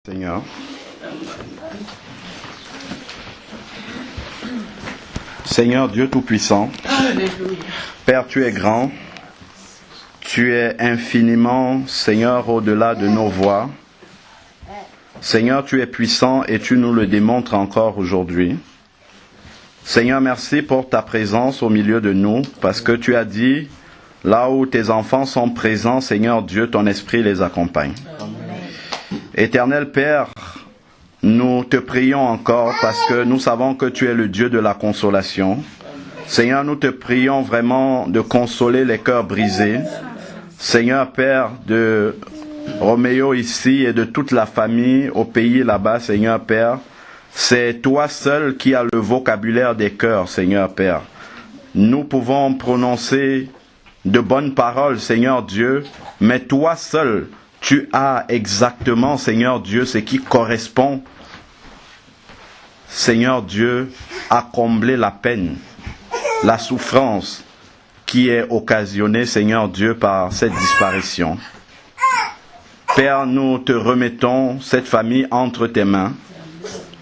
Seigneur. Seigneur Dieu Tout-Puissant, Père, tu es grand, tu es infiniment, Seigneur, au-delà de nos voix. Seigneur, tu es puissant et tu nous le démontres encore aujourd'hui. Seigneur, merci pour ta présence au milieu de nous, parce que tu as dit, là où tes enfants sont présents, Seigneur Dieu, ton esprit les accompagne. Éternel Père, nous te prions encore parce que nous savons que tu es le Dieu de la consolation. Seigneur, nous te prions vraiment de consoler les cœurs brisés. Seigneur Père, de Roméo ici et de toute la famille au pays là-bas, Seigneur Père, c'est toi seul qui as le vocabulaire des cœurs, Seigneur Père. Nous pouvons prononcer de bonnes paroles, Seigneur Dieu, mais toi seul, tu as exactement, Seigneur Dieu, ce qui correspond, Seigneur Dieu, à combler la peine, la souffrance qui est occasionnée, Seigneur Dieu, par cette disparition. Père, nous te remettons cette famille entre tes mains,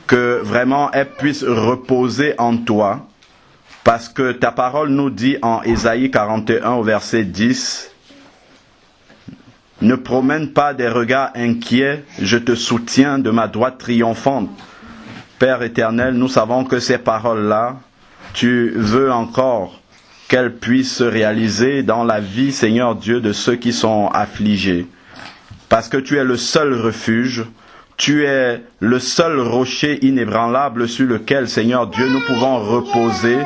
que vraiment elle puisse reposer en toi, parce que ta parole nous dit en Ésaïe 41 au verset 10, ne promène pas des regards inquiets, je te soutiens de ma droite triomphante. Père éternel, nous savons que ces paroles-là, tu veux encore qu'elles puissent se réaliser dans la vie, Seigneur Dieu, de ceux qui sont affligés. Parce que tu es le seul refuge, tu es le seul rocher inébranlable sur lequel, Seigneur Dieu, nous pouvons reposer.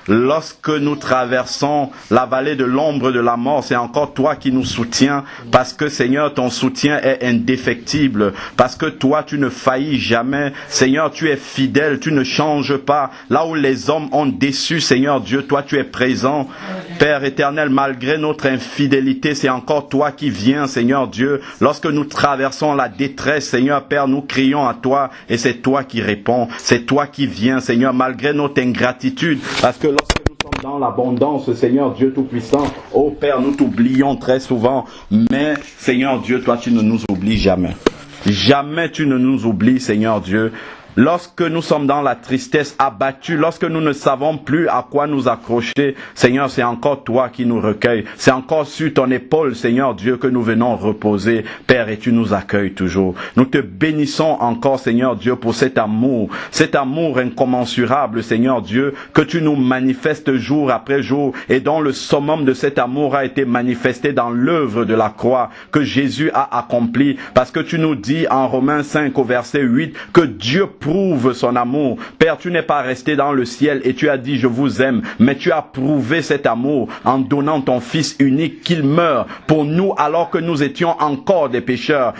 Lorsque nous traversons la vallée de l'ombre de la mort, c'est encore toi qui nous soutiens, parce que Seigneur, ton soutien est indéfectible, parce que toi, tu ne faillis jamais. Seigneur, tu es fidèle, tu ne changes pas. Là où les hommes ont déçu, Seigneur Dieu, toi, tu es présent. Père éternel, malgré notre infidélité, c'est encore toi qui viens, Seigneur Dieu. Lorsque nous traversons la détresse, Seigneur Père, nous crions à toi, et c'est toi qui réponds. C'est toi qui viens, Seigneur, malgré notre ingratitude, parce que lorsque nous sommes dans l'abondance, Seigneur Dieu Tout-Puissant, oh Père, nous t'oublions très souvent, mais Seigneur Dieu, toi tu ne nous oublies jamais. Jamais tu ne nous oublies, Seigneur Dieu. Lorsque nous sommes dans la tristesse, abattus, lorsque nous ne savons plus à quoi nous accrocher, Seigneur, c'est encore toi qui nous recueilles. C'est encore sur ton épaule, Seigneur Dieu, que nous venons reposer. Père, et tu nous accueilles toujours. Nous te bénissons encore, Seigneur Dieu, pour cet amour incommensurable, Seigneur Dieu, que tu nous manifestes jour après jour et dont le summum de cet amour a été manifesté dans l'œuvre de la croix que Jésus a accomplie. Parce que tu nous dis en Romains 5 au verset 8 que Dieu prouve son amour. Père, tu n'es pas resté dans le ciel et tu as dit je vous aime, mais tu as prouvé cet amour en donnant ton Fils unique qu'il meure pour nous alors que nous étions encore des pécheurs.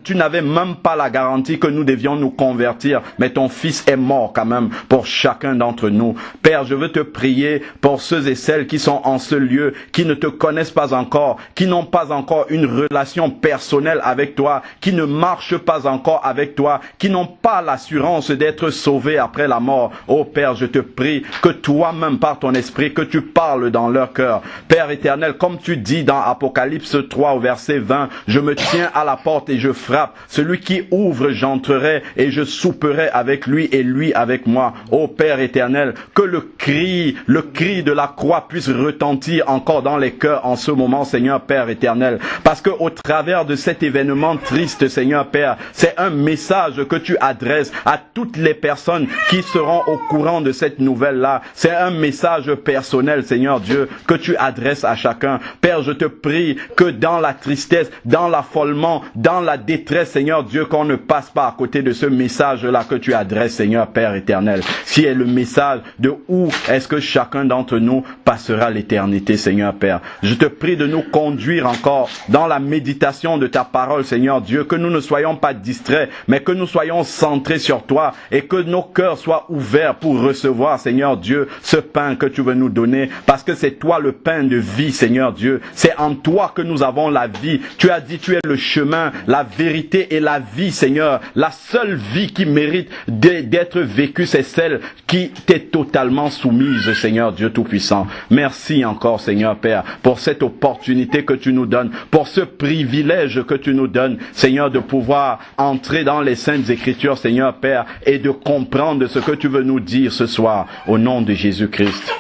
Tu n'avais même pas la garantie que nous devions nous convertir, mais ton Fils est mort quand même pour chacun d'entre nous. Père, je veux te prier pour ceux et celles qui sont en ce lieu, qui ne te connaissent pas encore, qui n'ont pas encore une relation personnelle avec toi, qui ne marchent pas encore avec toi, qui n'ont pas l'assurance d'être sauvés après la mort. Oh Père, je te prie que toi-même par ton esprit, que tu parles dans leur cœur. Père éternel, comme tu dis dans Apocalypse 3 au verset 20, je me tiens à la porte et je frappe. Celui qui ouvre, j'entrerai et je souperai avec lui et lui avec moi. Oh Père éternel, que le cri de la croix puisse retentir encore dans les cœurs en ce moment, Seigneur Père éternel. Parce que au travers de cet événement triste, Seigneur Père, c'est un message que tu adresses à toutes les personnes qui seront au courant de cette nouvelle-là. C'est un message personnel, Seigneur Dieu, que tu adresses à chacun. Père, je te prie que dans la tristesse, dans l'affolement, dans la détresse, Seigneur Dieu, qu'on ne passe pas à côté de ce message-là que tu adresses, Seigneur Père éternel. Si est le message de où est-ce que chacun d'entre nous passera l'éternité, Seigneur Père. Je te prie de nous conduire encore dans la méditation de ta parole, Seigneur Dieu, que nous ne soyons pas distraits, mais que nous soyons centrés sur toi et que nos cœurs soient ouverts pour recevoir, Seigneur Dieu, ce pain que tu veux nous donner, parce que c'est toi le pain de vie, Seigneur Dieu. C'est en toi que nous avons la vie. Tu as dit, tu es le chemin, la vérité et la vie, Seigneur. La seule vie qui mérite d'être vécue, c'est celle qui t'est totalement soumise, Seigneur Dieu Tout-Puissant. Merci encore, Seigneur Père, pour cette opportunité que tu nous donnes, pour ce privilège que tu nous donnes, Seigneur, de pouvoir entrer dans les Saintes Écritures, Seigneur Père, et de comprendre ce que tu veux nous dire ce soir, au nom de Jésus-Christ.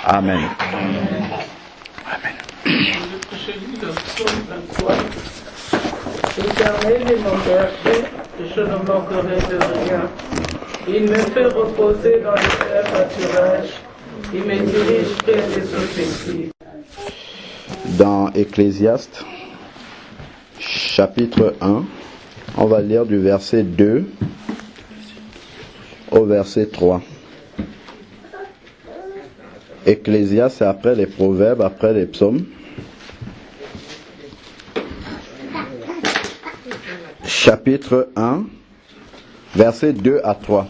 Amen. Amen. L'Éternel est mon berger, je ne manquerai de rien. Il me fait reposer dans les terres pâturages. Il me dirige près des eaux paisibles. Dans Ecclésiaste, chapitre 1, on va lire du verset 2 au verset 3. Ecclésiaste, c'est après les proverbes, après les psaumes. Chapitre 1, versets 2 à 3.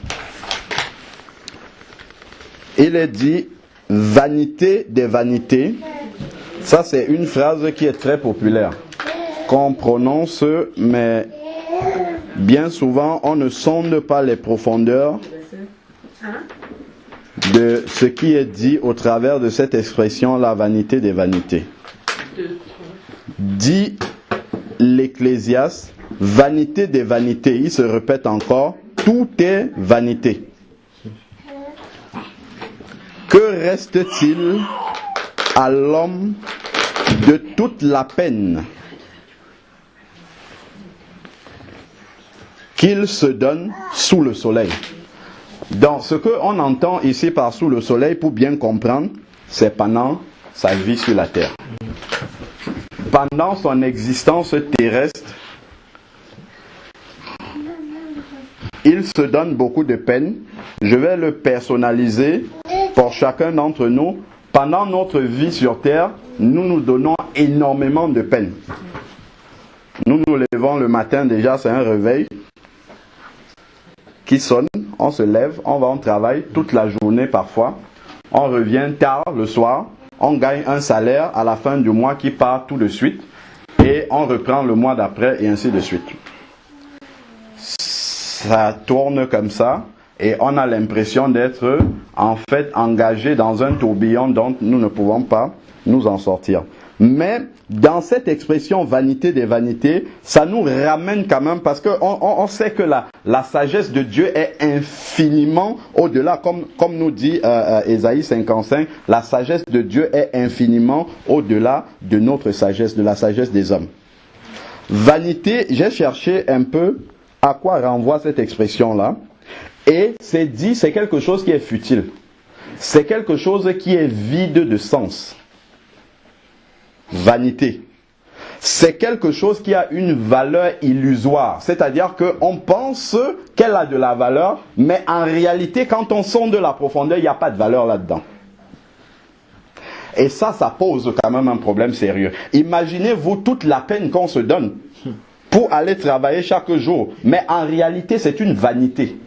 Il est dit, vanité des vanités. Ça, c'est une phrase qui est très populaire, qu'on prononce, mais bien souvent, on ne sonde pas les profondeurs de ce qui est dit au travers de cette expression, la vanité des vanités. Dit l'Ecclésiaste, vanité des vanités, il se répète encore, tout est vanité. Que reste-t-il à l'homme de toute la peine qu'il se donne sous le soleil? Donc, ce qu'on entend ici par sous le soleil, pour bien comprendre, c'est pendant sa vie sur la terre. Pendant son existence terrestre, il se donne beaucoup de peine. Je vais le personnaliser pour chacun d'entre nous. Pendant notre vie sur terre, nous nous donnons énormément de peine. Nous nous levons le matin, déjà c'est un réveil qui sonne, on se lève, on va au travail toute la journée parfois. On revient tard le soir, on gagne un salaire à la fin du mois qui part tout de suite et on reprend le mois d'après et ainsi de suite. Ça tourne comme ça et on a l'impression d'être en fait engagé dans un tourbillon dont nous ne pouvons pas nous en sortir. Mais dans cette expression vanité des vanités, ça nous ramène quand même parce qu'on sait que la sagesse de Dieu est infiniment au-delà, comme nous dit Ésaïe 55, la sagesse de Dieu est infiniment au-delà de notre sagesse, de la sagesse des hommes. Vanité, j'ai cherché un peu à quoi renvoie cette expression-là. Et c'est dit, c'est quelque chose qui est futile. C'est quelque chose qui est vide de sens. Vanité. C'est quelque chose qui a une valeur illusoire. C'est-à-dire qu'on pense qu'elle a de la valeur, mais en réalité, quand on sonde la profondeur, il n'y a pas de valeur là-dedans. Et ça pose quand même un problème sérieux. Imaginez-vous toute la peine qu'on se donne pour aller travailler chaque jour. Mais en réalité, c'est une vanité.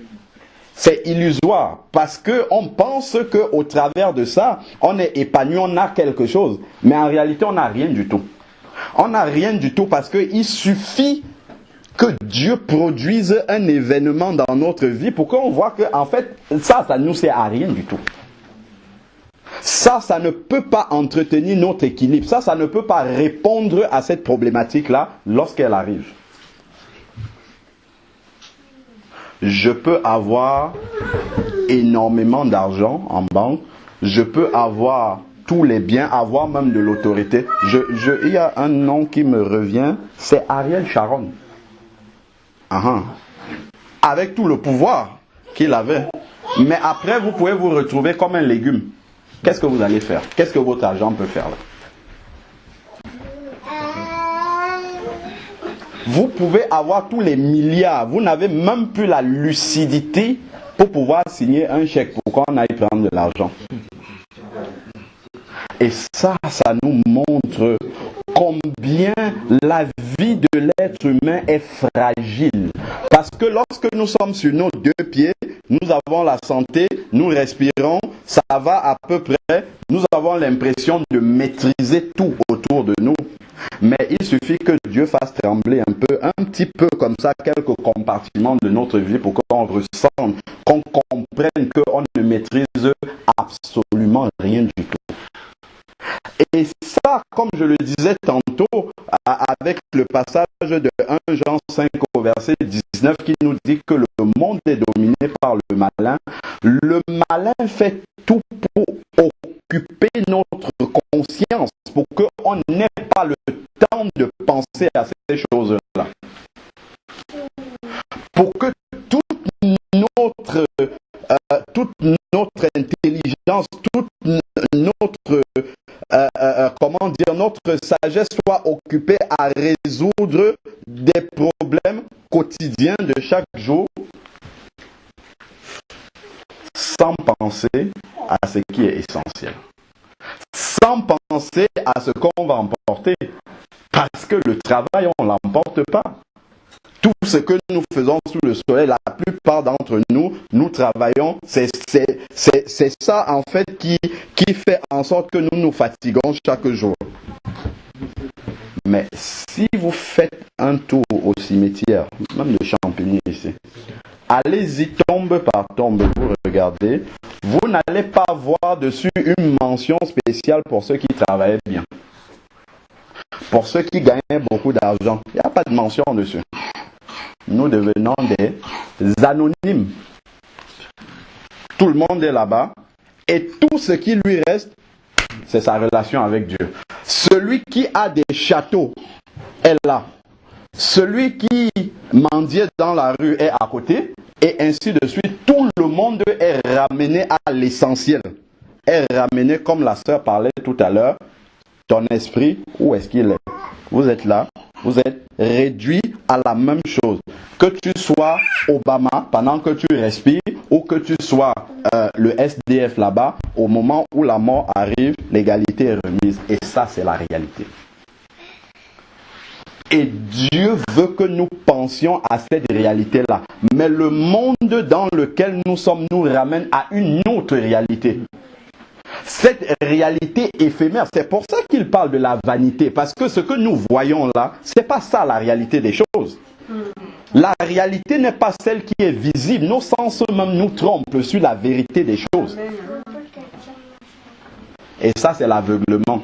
C'est illusoire parce qu'on pense qu'au travers de ça, on est épanoui, on a quelque chose. Mais en réalité, on n'a rien du tout. On n'a rien du tout parce qu'il suffit que Dieu produise un événement dans notre vie pour qu'on voit que, en fait, ça ne nous sert à rien du tout. Ça ne peut pas entretenir notre équilibre. Ça ne peut pas répondre à cette problématique-là lorsqu'elle arrive. Je peux avoir énormément d'argent en banque. Je peux avoir tous les biens, avoir même de l'autorité. Il y a un nom qui me revient, c'est Ariel Sharon. Avec tout le pouvoir qu'il avait. Mais après, vous pouvez vous retrouver comme un légume. Qu'est-ce que vous allez faire? Qu'est-ce que votre argent peut faire là? Vous pouvez avoir tous les milliards. Vous n'avez même plus la lucidité pour pouvoir signer un chèque pour qu'on aille prendre de l'argent. Et ça nous montre combien la vie de l'être humain est fragile. Parce que lorsque nous sommes sur nos deux pieds, nous avons la santé, nous respirons, ça va à peu près, nous avons l'impression de maîtriser tout autour de nous. Mais il suffit que Dieu fasse trembler un petit peu comme ça, quelques compartiments de notre vie pour qu'on ressente, qu'on comprenne qu'on ne maîtrise absolument rien du tout. Et ça, comme je le disais tantôt, avec le passage de 1 Jean 5 au verset 19 qui nous dit que le monde est dominé par le malin. Le malin fait tout pour occuper notre conscience, pour qu'on n'ait pas le temps de penser à ces choses-là. Pour que toute notre intelligence, toute notre notre sagesse soit occupée à résoudre des problèmes quotidiens de chaque jour sans penser à ce qui est essentiel, sans penser à ce qu'on va emporter, parce que le travail, on ne l'emporte pas. Tout ce que nous faisons sous le soleil, la plupart d'entre nous, nous travaillons, c'est ça en fait qui fait en sorte que nous nous fatiguons chaque jour. Mais si vous faites un tour au cimetière, même de Champigny ici, allez-y tombe par tombe, vous regardez, vous n'allez pas voir dessus une mention spéciale pour ceux qui travaillaient bien. Pour ceux qui gagnaient beaucoup d'argent, il n'y a pas de mention dessus. Nous devenons des anonymes. Tout le monde est là-bas et tout ce qui lui reste, c'est sa relation avec Dieu. Celui qui a des châteaux est là. Celui qui mendiait dans la rue est à côté et ainsi de suite. Tout le monde est ramené à l'essentiel. Est ramené, comme la sœur parlait tout à l'heure, ton esprit, où est-ce qu'il est? Vous êtes là. Vous êtes réduit à la même chose. Que tu sois Obama pendant que tu respires ou que tu sois le SDF là-bas, au moment où la mort arrive, l'égalité est remise. Et ça, c'est la réalité. Et Dieu veut que nous pensions à cette réalité-là. Mais le monde dans lequel nous sommes nous ramène à une autre réalité. Cette réalité éphémère, c'est pour ça qu'il parle de la vanité, parce que ce que nous voyons là, c'est pas ça la réalité des choses. La réalité n'est pas celle qui est visible. Nos sens même nous trompent sur la vérité des choses. Et ça, c'est l'aveuglement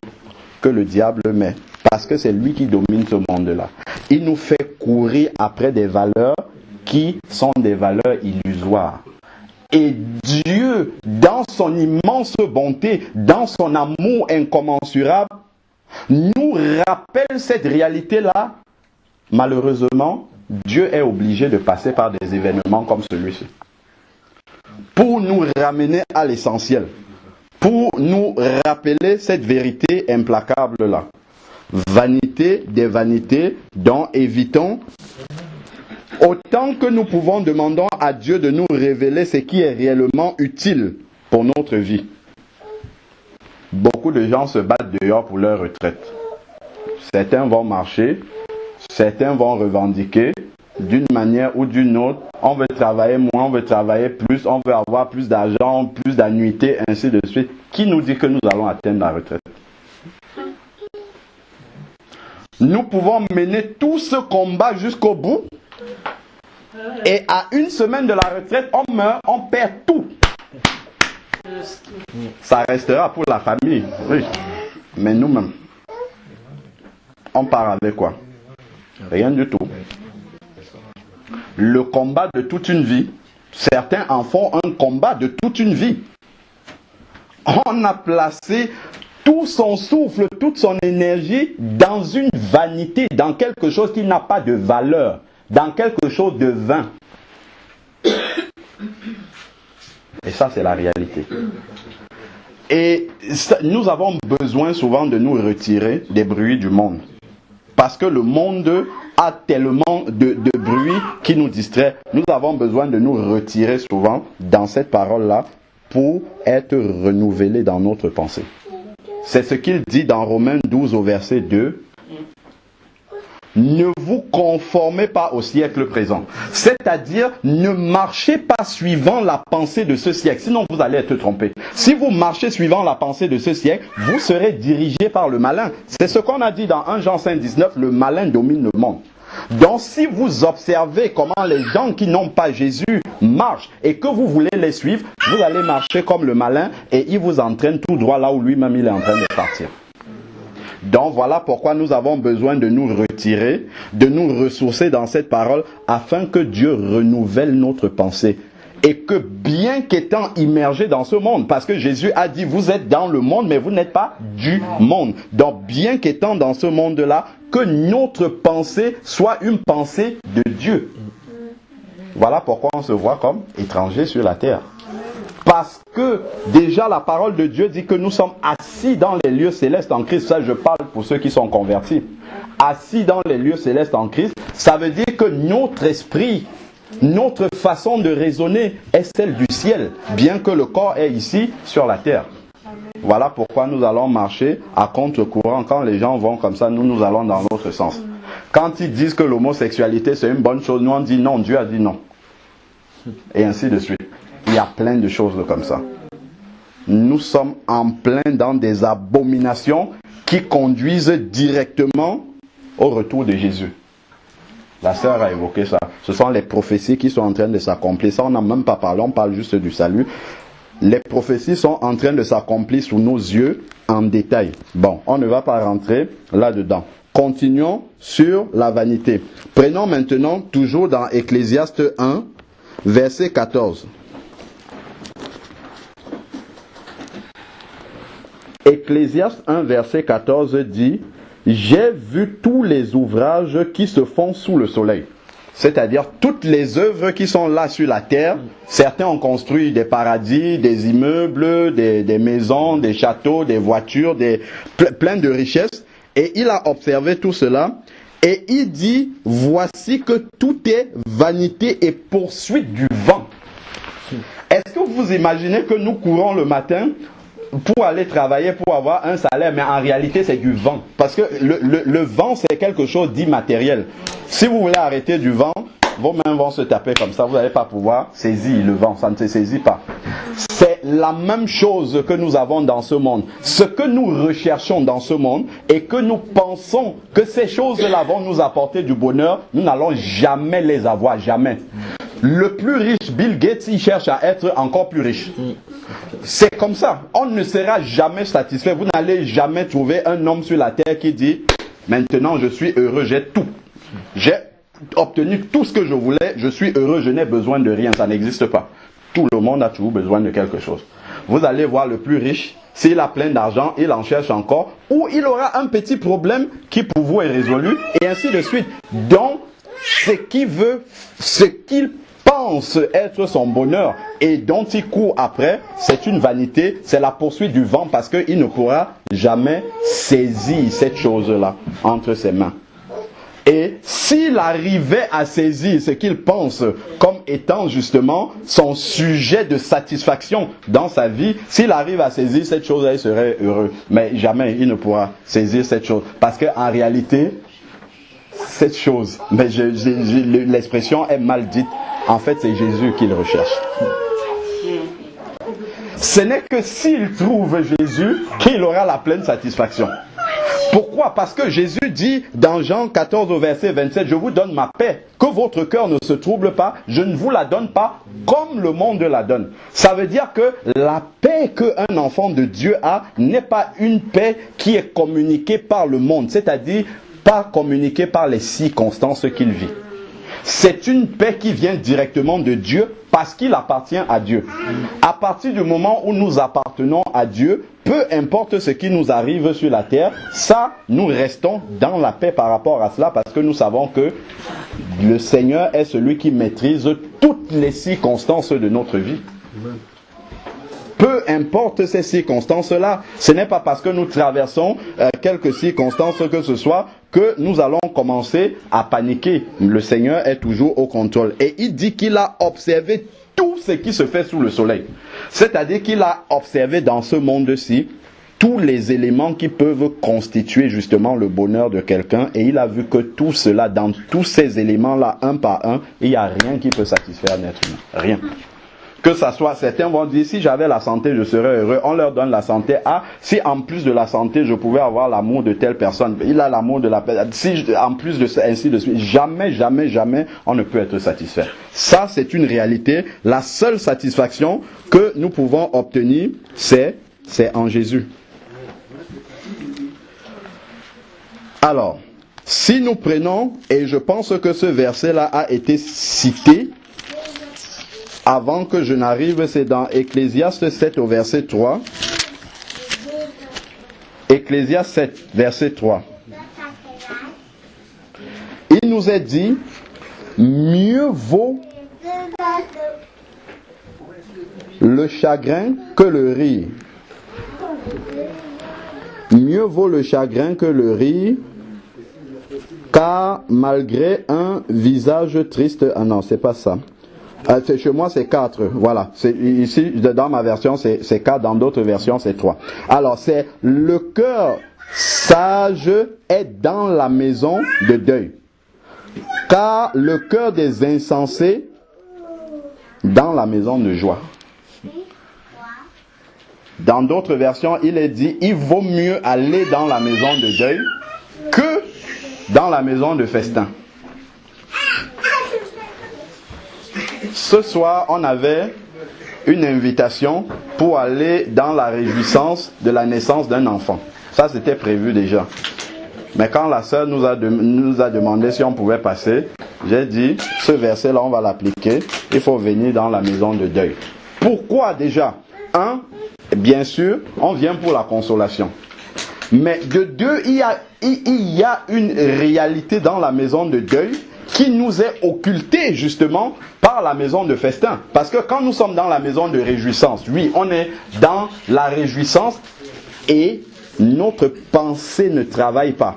que le diable met, parce que c'est lui qui domine ce monde-là. Il nous fait courir après des valeurs qui sont des valeurs illusoires. Et Dieu, dans son immense bonté, dans son amour incommensurable, nous rappelle cette réalité-là. Malheureusement, Dieu est obligé de passer par des événements comme celui-ci. Pour nous ramener à l'essentiel. Pour nous rappeler cette vérité implacable-là. Vanité des vanités dont évitons. Autant que nous pouvons, demandons à Dieu de nous révéler ce qui est réellement utile pour notre vie. Beaucoup de gens se battent dehors pour leur retraite. Certains vont marcher, certains vont revendiquer d'une manière ou d'une autre. On veut travailler moins, on veut travailler plus, on veut avoir plus d'argent, plus d'annuités, ainsi de suite. Qui nous dit que nous allons atteindre la retraite? Nous pouvons mener tout ce combat jusqu'au bout. Et à une semaine de la retraite, on meurt, on perd tout. Ça restera pour la famille, oui. Mais nous-mêmes, on part avec quoi? Rien du tout. Le combat de toute une vie, certains en font un combat de toute une vie. On a placé tout son souffle, toute son énergie dans une vanité, dans quelque chose qui n'a pas de valeur. Dans quelque chose de vain. Et ça, c'est la réalité. Et ça, nous avons besoin souvent de nous retirer des bruits du monde. Parce que le monde a tellement de bruit qui nous distrait. Nous avons besoin de nous retirer souvent dans cette parole-là pour être renouvelés dans notre pensée. C'est ce qu'il dit dans Romains 12 au verset 2. Ne vous conformez pas au siècle présent. C'est-à-dire, ne marchez pas suivant la pensée de ce siècle. Sinon, vous allez être trompé. Si vous marchez suivant la pensée de ce siècle, vous serez dirigé par le malin. C'est ce qu'on a dit dans 1 Jean 5, 19, le malin domine le monde. Donc, si vous observez comment les gens qui n'ont pas Jésus marchent et que vous voulez les suivre, vous allez marcher comme le malin et il vous entraîne tout droit là où lui-même il est en train de partir. Donc voilà pourquoi nous avons besoin de nous retirer, de nous ressourcer dans cette parole, afin que Dieu renouvelle notre pensée. Et que bien qu'étant immergé dans ce monde, parce que Jésus a dit, vous êtes dans le monde, mais vous n'êtes pas du monde. Donc bien qu'étant dans ce monde-là, que notre pensée soit une pensée de Dieu. Voilà pourquoi on se voit comme étrangers sur la terre. Parce que déjà la parole de Dieu dit que nous sommes assis dans les lieux célestes en Christ. Ça, je parle pour ceux qui sont convertis. Assis dans les lieux célestes en Christ, ça veut dire que notre esprit, notre façon de raisonner est celle du ciel, bien que le corps est ici sur la terre. Voilà pourquoi nous allons marcher à contre-courant. Quand les gens vont comme ça, nous allons dans l'autre sens. Quand ils disent que l'homosexualité c'est une bonne chose, nous on dit non, Dieu a dit non. Et ainsi de suite. Il y a plein de choses comme ça. Nous sommes en plein dans des abominations qui conduisent directement au retour de Jésus. La sœur a évoqué ça. Ce sont les prophéties qui sont en train de s'accomplir. Ça, on n'a même pas parlé, on parle juste du salut. Les prophéties sont en train de s'accomplir sous nos yeux en détail. Bon, on ne va pas rentrer là-dedans. Continuons sur la vanité. Prenons maintenant, toujours dans Ecclésiaste 1, verset 14. Ecclésiaste 1, verset 14 dit « J'ai vu tous les ouvrages qui se font sous le soleil. » C'est-à-dire toutes les œuvres qui sont là sur la terre. Certains ont construit des paradis, des immeubles, des maisons, des châteaux, des voitures, plein de richesses. Et il a observé tout cela. Et il dit, voici que tout est vanité et poursuite du vent. Est-ce que vous imaginez que nous courons le matin pour aller travailler, pour avoir un salaire, mais en réalité c'est du vent. Parce que le vent c'est quelque chose d'immatériel. Si vous voulez arrêter du vent, vos mains vont se taper comme ça, vous n'allez pas pouvoir saisir le vent, ça ne se saisit pas. C'est la même chose que nous avons dans ce monde. Ce que nous recherchons dans ce monde et que nous pensons que ces choses-là vont nous apporter du bonheur, nous n'allons jamais les avoir, jamais. Le plus riche, Bill Gates, il cherche à être encore plus riche. C'est comme ça. On ne sera jamais satisfait. Vous n'allez jamais trouver un homme sur la terre qui dit « Maintenant, je suis heureux, j'ai tout. J'ai obtenu tout ce que je voulais, je suis heureux, je n'ai besoin de rien. » Ça n'existe pas. Tout le monde a toujours besoin de quelque chose. Vous allez voir le plus riche, s'il a plein d'argent, il en cherche encore, ou il aura un petit problème qui pour vous est résolu, et ainsi de suite. Donc, ce qu'il pense être son bonheur et dont il court après, c'est une vanité, c'est la poursuite du vent parce qu'il ne pourra jamais saisir cette chose-là entre ses mains. Et s'il arrivait à saisir ce qu'il pense comme étant justement son sujet de satisfaction dans sa vie, s'il arrive à saisir cette chose-là, il serait heureux. Mais jamais il ne pourra saisir cette chose. Parce qu'en réalité, cette chose, mais l'expression est mal dite, en fait c'est Jésus qu'il recherche. Ce n'est que s'il trouve Jésus qu'il aura la pleine satisfaction. Pourquoi? Parce que Jésus dit dans Jean 14 au verset 27, « Je vous donne ma paix, que votre cœur ne se trouble pas, je ne vous la donne pas comme le monde la donne. » Ça veut dire que la paix qu'un enfant de Dieu a n'est pas une paix qui est communiquée par le monde, c'est-à-dire pas communiquée par les circonstances qu'il vit. C'est une paix qui vient directement de Dieu parce qu'il appartient à Dieu. À partir du moment où nous appartenons à Dieu, peu importe ce qui nous arrive sur la terre, ça, nous restons dans la paix par rapport à cela parce que nous savons que le Seigneur est celui qui maîtrise toutes les circonstances de notre vie. Peu importe ces circonstances-là, ce n'est pas parce que nous traversons quelques circonstances que ce soit que nous allons commencer à paniquer. Le Seigneur est toujours au contrôle. Et il dit qu'il a observé tout ce qui se fait sous le soleil. C'est-à-dire qu'il a observé dans ce monde-ci tous les éléments qui peuvent constituer justement le bonheur de quelqu'un. Et il a vu que tout cela, dans tous ces éléments-là, un par un, il n'y a rien qui peut satisfaire un être humain. Rien. Que ça soit, certains vont dire, si j'avais la santé, je serais heureux. On leur donne la santé. Ah, si en plus de la santé, je pouvais avoir l'amour de telle personne. Il a l'amour de la personne. Si en plus de ça, ainsi de suite. Jamais, jamais, jamais, on ne peut être satisfait. Ça, c'est une réalité. La seule satisfaction que nous pouvons obtenir, c'est en Jésus. Alors, si nous prenons, et je pense que ce verset-là a été cité avant que je n'arrive, c'est dans Ecclésiaste 7 au verset 3. Ecclésiaste 7, verset 3. Il nous est dit, mieux vaut le chagrin que le rire. Mieux vaut le chagrin que le rire, car malgré un visage triste... Ah non, c'est pas ça. Chez moi, c'est 4. Voilà. Ici, dans ma version, c'est 4. Dans d'autres versions, c'est 3. Alors, c'est le cœur sage est dans la maison de deuil. Car le cœur des insensés dans la maison de joie. Dans d'autres versions, il est dit, il vaut mieux aller dans la maison de deuil que dans la maison de festin. Ce soir, on avait une invitation pour aller dans la réjouissance de la naissance d'un enfant. Ça, c'était prévu déjà. Mais quand la sœur nous a demandé si on pouvait passer, j'ai dit, ce verset-là, on va l'appliquer. Il faut venir dans la maison de deuil. Pourquoi déjà? Bien sûr, on vient pour la consolation. Mais de deux, il y a une réalité dans la maison de deuil qui nous est occultée justement par la maison de festin. Parce que quand nous sommes dans la maison de réjouissance, oui, on est dans la réjouissance et notre pensée ne travaille pas.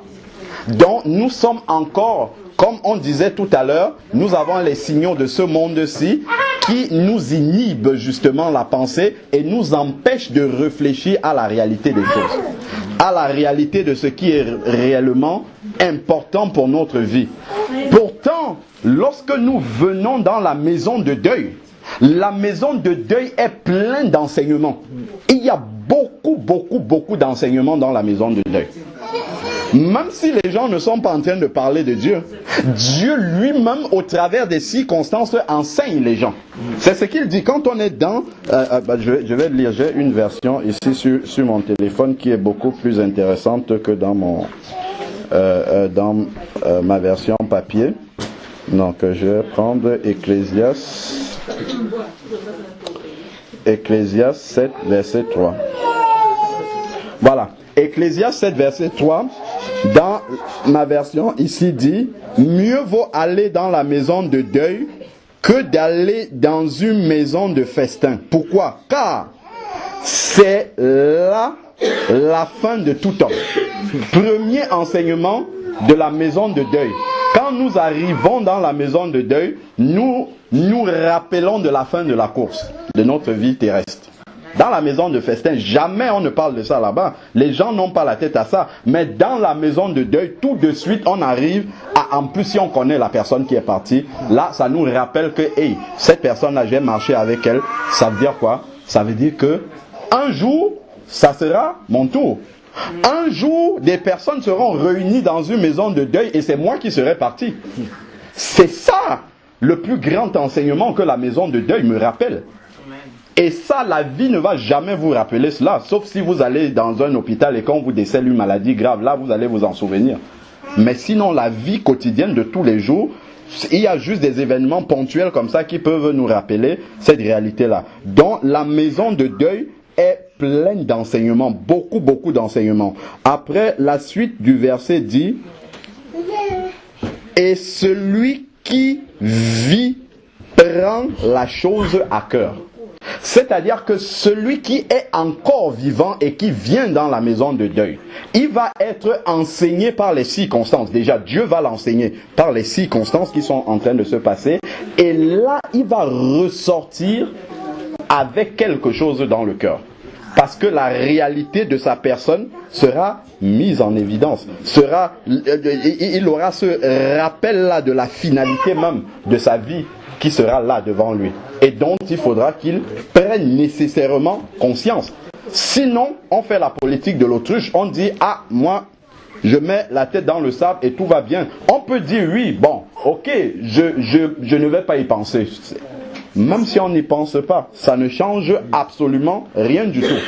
Donc nous sommes encore, comme on disait tout à l'heure, nous avons les signaux de ce monde-ci qui nous inhibent justement la pensée et nous empêchent de réfléchir à la réalité des choses, à la réalité de ce qui est réellement important pour notre vie. Pourtant, lorsque nous venons dans la maison de deuil, la maison de deuil est pleine d'enseignements. Il y a beaucoup d'enseignements dans la maison de deuil. Même si les gens ne sont pas en train de parler de Dieu, Dieu lui-même, au travers des circonstances, enseigne les gens. C'est ce qu'il dit. Quand on est dans... je vais lire, j'ai une version ici sur mon téléphone qui est beaucoup plus intéressante que dans ma version papier. Donc, je vais prendre Ecclésiaste 7, verset 3. Voilà. Ecclésiaste 7, verset 3, dans ma version ici dit, mieux vaut aller dans la maison de deuil que d'aller dans une maison de festin. Pourquoi? Car c'est là la fin de tout homme. Premier enseignement de la maison de deuil. Quand nous arrivons dans la maison de deuil, nous nous rappelons de la fin de la course, de notre vie terrestre. Dans la maison de festin, jamais on ne parle de ça là-bas. Les gens n'ont pas la tête à ça. Mais dans la maison de deuil, tout de suite, on arrive à... En plus, si on connaît la personne qui est partie, là, ça nous rappelle que, hey, cette personne-là, je vais marcher avec elle. Ça veut dire quoi? Ça veut dire que un jour, ça sera mon tour. Un jour, des personnes seront réunies dans une maison de deuil et c'est moi qui serai parti. C'est ça le plus grand enseignement que la maison de deuil me rappelle. Et ça, la vie ne va jamais vous rappeler cela, sauf si vous allez dans un hôpital et qu'on vous décèle une maladie grave, là vous allez vous en souvenir. Mais sinon, la vie quotidienne de tous les jours, il y a juste des événements ponctuels comme ça qui peuvent nous rappeler cette réalité-là. Donc la maison de deuil est pleine d'enseignements, beaucoup d'enseignements. Après, la suite du verset dit, et celui qui vit prend la chose à cœur. C'est-à-dire que celui qui est encore vivant et qui vient dans la maison de deuil, il va être enseigné par les circonstances. Déjà, Dieu va l'enseigner par les circonstances qui sont en train de se passer. Et là, il va ressortir avec quelque chose dans le cœur. Parce que la réalité de sa personne sera mise en évidence. Il aura ce rappel-là de la finalité même de sa vie qui sera là devant lui. Et dont il faudra qu'il prenne nécessairement conscience. Sinon, on fait la politique de l'autruche. On dit, ah, moi, je mets la tête dans le sable et tout va bien. On peut dire, oui, bon, ok, je ne vais pas y penser. Même si on n'y pense pas, ça ne change absolument rien du tout.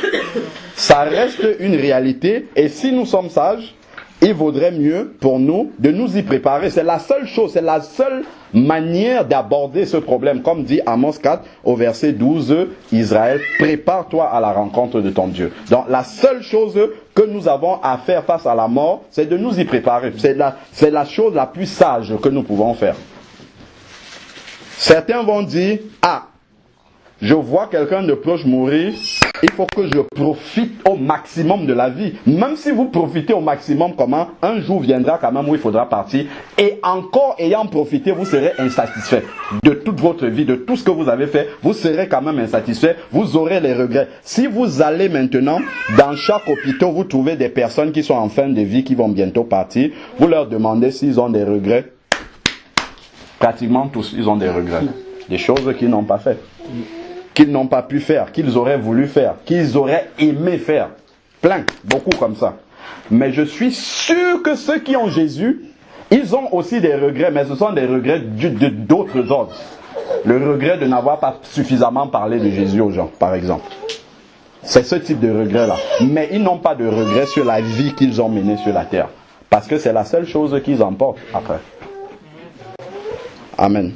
Ça reste une réalité. Et si nous sommes sages, il vaudrait mieux pour nous de nous y préparer. C'est la seule chose, c'est la seule manière d'aborder ce problème. Comme dit Amos 4 au verset 12, Israël, prépare-toi à la rencontre de ton Dieu. Donc la seule chose que nous avons à faire face à la mort, c'est de nous y préparer. C'est la chose la plus sage que nous pouvons faire. Certains vont dire, je vois quelqu'un de proche mourir, il faut que je profite au maximum de la vie. Même si vous profitez au maximum, comment? Un jour viendra quand même où il faudra partir. Et encore ayant profité, vous serez insatisfait de toute votre vie, de tout ce que vous avez fait. Vous serez quand même insatisfait. Vous aurez les regrets. Si vous allez maintenant, dans chaque hôpital, vous trouvez des personnes qui sont en fin de vie, qui vont bientôt partir. Vous leur demandez s'ils ont des regrets. Pratiquement tous, ils ont des regrets. Des choses qu'ils n'ont pas faites. Qu'ils n'ont pas pu faire, qu'ils auraient voulu faire, qu'ils auraient aimé faire. Plein, beaucoup comme ça. Mais je suis sûr que ceux qui ont Jésus, ils ont aussi des regrets, mais ce sont des regrets d'autres ordres. Le regret de n'avoir pas suffisamment parlé de Jésus aux gens, par exemple. C'est ce type de regret-là. Mais ils n'ont pas de regrets sur la vie qu'ils ont menée sur la terre. Parce que c'est la seule chose qu'ils emportent après. Amen.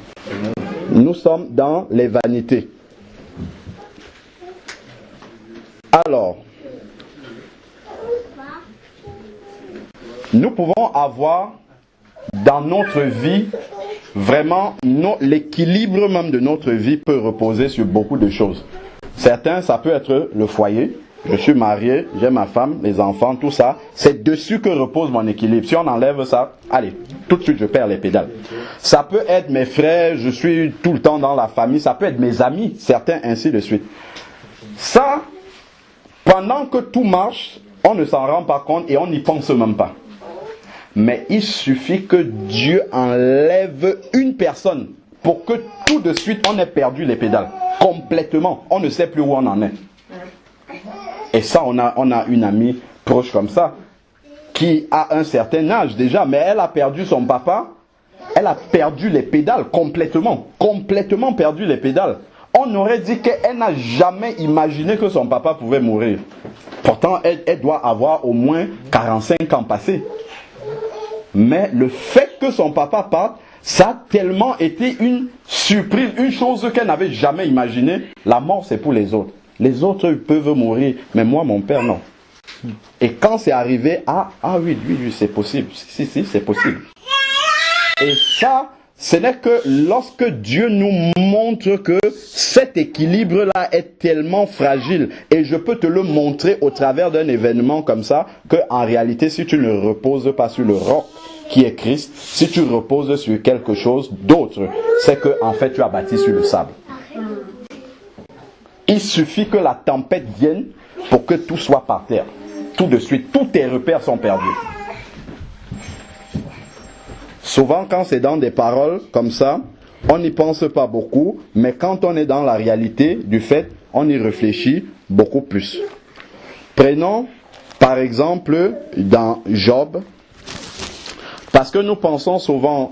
Nous sommes dans les vanités. Alors, nous pouvons avoir dans notre vie, vraiment, l'équilibre même de notre vie peut reposer sur beaucoup de choses. Certains, ça peut être le foyer. Je suis marié, j'ai ma femme, les enfants, tout ça. C'est dessus que repose mon équilibre. Si on enlève ça, allez, tout de suite je perds les pédales. Ça peut être mes frères, je suis tout le temps dans la famille. Ça peut être mes amis, certains, ainsi de suite. Ça, pendant que tout marche, on ne s'en rend pas compte et on n'y pense même pas. Mais il suffit que Dieu enlève une personne pour que tout de suite on ait perdu les pédales. Complètement. On ne sait plus où on en est. Et ça, on a une amie proche comme ça, qui a un certain âge déjà, mais elle a perdu son papa. Elle a perdu les pédales complètement. Complètement perdu les pédales. On aurait dit qu'elle n'a jamais imaginé que son papa pouvait mourir. Pourtant, elle doit avoir au moins 45 ans passés. Mais le fait que son papa parte, ça a tellement été une surprise, une chose qu'elle n'avait jamais imaginée. La mort, c'est pour les autres. Les autres peuvent mourir, mais moi, mon père, non. Et quand c'est arrivé, oui, c'est possible. Si, c'est possible. Et ça, ce n'est que lorsque Dieu nous montre que cet équilibre-là est tellement fragile, et je peux te le montrer au travers d'un événement comme ça, qu'en réalité, si tu ne reposes pas sur le roc qui est Christ, si tu reposes sur quelque chose d'autre, c'est que en fait tu as bâti sur le sable. Il suffit que la tempête vienne pour que tout soit par terre. Tout de suite, tous tes repères sont perdus. Souvent, quand c'est dans des paroles comme ça, on n'y pense pas beaucoup, mais quand on est dans la réalité du fait, on y réfléchit beaucoup plus. Prenons, par exemple, dans Job, parce que nous pensons souvent